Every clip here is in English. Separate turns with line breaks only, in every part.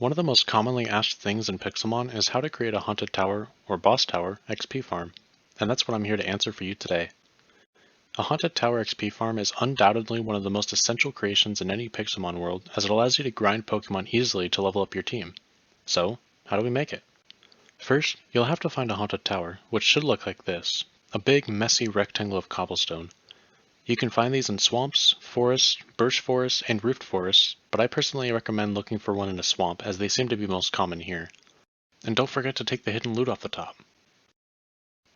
One of the most commonly asked things in Pixelmon is how to create a Haunted Tower or Boss Tower XP farm, and that's what I'm here to answer for you today. A Haunted Tower XP farm is undoubtedly one of the most essential creations in any Pixelmon world, as it allows you to grind Pokemon easily to level up your team. So, how do we make it? First, you'll have to find a Haunted Tower, which should look like this, a big messy rectangle of cobblestone. You can find these in swamps, forests, birch forests, and roofed forests, but I personally recommend looking for one in a swamp as they seem to be most common here. And don't forget to take the hidden loot off the top.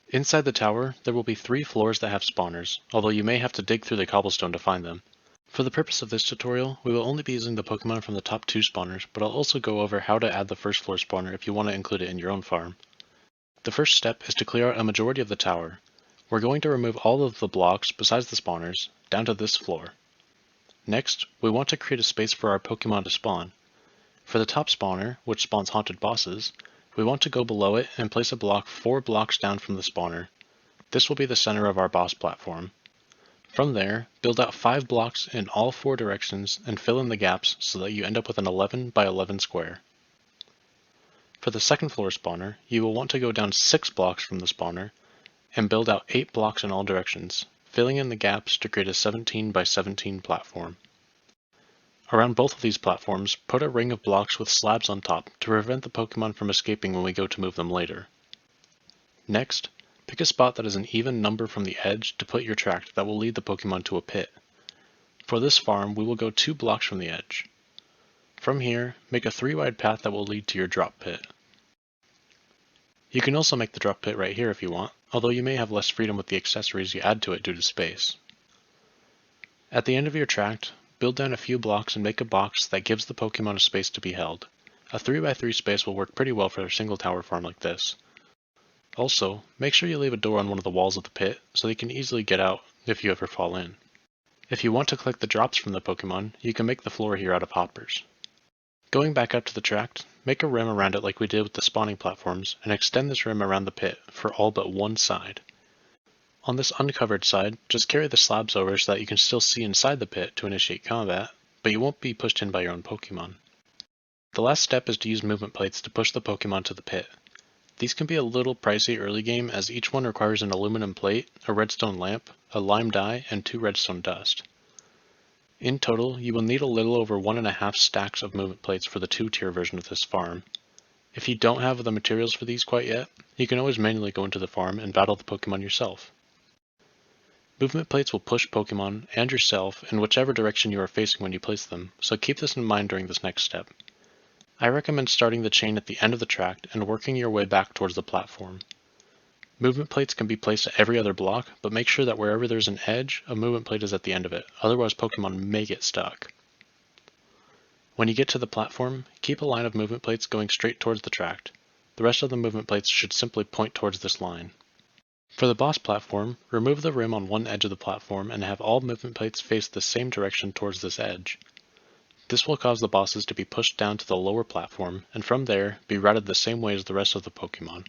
Inside the tower, there will be 3 floors that have spawners, although you may have to dig through the cobblestone to find them. For the purpose of this tutorial, we will only be using the Pokemon from the top 2 spawners, but I'll also go over how to add the first floor spawner if you want to include it in your own farm. The first step is to clear out a majority of the tower. We're going to remove all of the blocks besides the spawners, down to this floor. Next, we want to create a space for our Pokemon to spawn. For the top spawner, which spawns haunted bosses, we want to go below it and place a block 4 blocks down from the spawner. This will be the center of our boss platform. From there, build out 5 blocks in all 4 directions and fill in the gaps so that you end up with an 11 by 11 square. For the second floor spawner, you will want to go down 6 blocks from the spawner and build out 8 blocks in all directions, filling in the gaps to create a 17 by 17 platform. Around both of these platforms, put a ring of blocks with slabs on top to prevent the Pokemon from escaping when we go to move them later. Next, pick a spot that is an even number from the edge to put your tract that will lead the Pokemon to a pit. For this farm, we will go 2 blocks from the edge. From here, make a 3-wide path that will lead to your drop pit. You can also make the drop pit right here if you want, although you may have less freedom with the accessories you add to it due to space. At the end of your tract, build down a few blocks and make a box that gives the Pokemon a space to be held. A 3x3 space will work pretty well for a single tower farm like this. Also, make sure you leave a door on one of the walls of the pit so they can easily get out if you ever fall in. If you want to collect the drops from the Pokemon, you can make the floor here out of hoppers. Going back up to the tract, make a rim around it like we did with the spawning platforms, and extend this rim around the pit for all but one side. On this uncovered side, just carry the slabs over so that you can still see inside the pit to initiate combat, but you won't be pushed in by your own Pokemon. The last step is to use movement plates to push the Pokemon to the pit. These can be a little pricey early game as each one requires an aluminum plate, a redstone lamp, a lime dye, and 2 redstone dust. In total, you will need a little over 1.5 stacks of movement plates for the 2-tier version of this farm. If you don't have the materials for these quite yet, you can always manually go into the farm and battle the Pokemon yourself. Movement plates will push Pokemon and yourself in whichever direction you are facing when you place them, so keep this in mind during this next step. I recommend starting the chain at the end of the tract and working your way back towards the platform. Movement plates can be placed at every other block, but make sure that wherever there's an edge, a movement plate is at the end of it, otherwise Pokemon may get stuck. When you get to the platform, keep a line of movement plates going straight towards the tract. The rest of the movement plates should simply point towards this line. For the boss platform, remove the rim on one edge of the platform and have all movement plates face the same direction towards this edge. This will cause the bosses to be pushed down to the lower platform, and from there, be routed the same way as the rest of the Pokemon.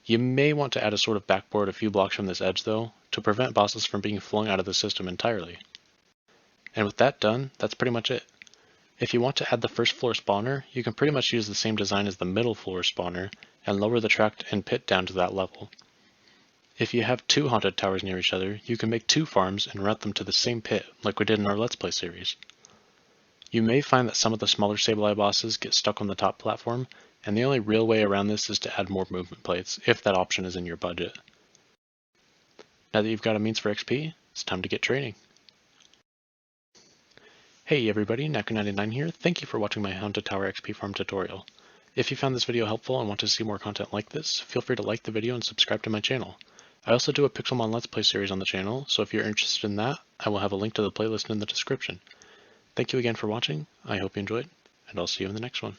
You may want to add a sort of backboard a few blocks from this edge though, to prevent bosses from being flung out of the system entirely. And with that done, that's pretty much it. If you want to add the first floor spawner, you can pretty much use the same design as the middle floor spawner, and lower the tract and pit down to that level. If you have 2 haunted towers near each other, you can make 2 farms and route them to the same pit, like we did in our Let's Play series. You may find that some of the smaller Sableye bosses get stuck on the top platform, and the only real way around this is to add more movement plates, if that option is in your budget. Now that you've got a means for XP, it's time to get training. Hey everybody, Naku99 here. Thank you for watching my Haunted Tower XP farm tutorial. If you found this video helpful and want to see more content like this, feel free to like the video and subscribe to my channel. I also do a Pixelmon Let's Play series on the channel, so if you're interested in that, I will have a link to the playlist in the description. Thank you again for watching, I hope you enjoyed, and I'll see you in the next one.